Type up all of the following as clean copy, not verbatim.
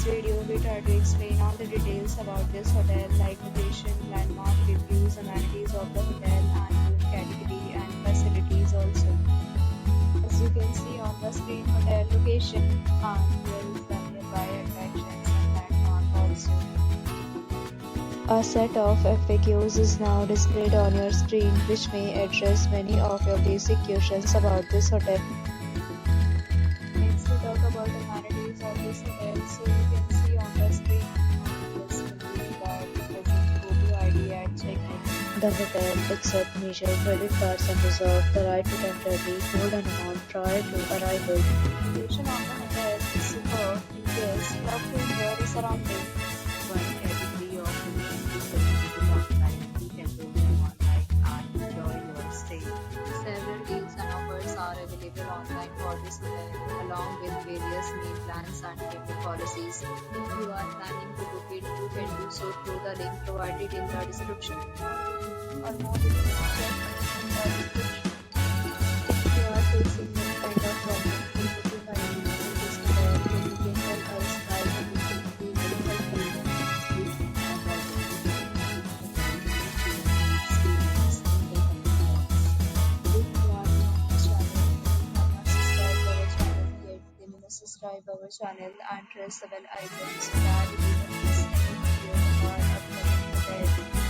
video, we try to explain all the details about this hotel, like location, landmark, reviews, amenities of the hotel, and room category and facilities also. As you can see on the screen, hotel location, and here is the nearby attractions and landmark also. A set of FAQs is now displayed on your screen, which may address many of your basic questions about this hotel. Next, we talk about the amenities of this hotel. So you can see on the screen, this will that present photo ID at check-in. The hotel accepts major credit cards and reserves the right to temporarily hold an amount prior to arrival. The location of the hotel is superb. Guests love to enjoy the surroundings. One category of rooms is available online. You can book them online and enjoy your stay. Several deals and offers are available online for this hotel, along with various meal plans and payment policies. If you are planning to book it, you can do so through the link provided in the description. Or more details, check in the description. If you are facing any kind of problem in booking a room in this hotel, then you can tell us by the link to be very helpful. Subscribe our channel and press the bell icon so that you don't miss any video of our upcoming hotel.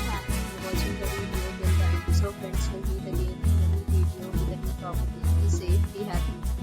Thank you for watching the video till the end. So friends, will meet again in a new video with a new property. Be safe, be happy.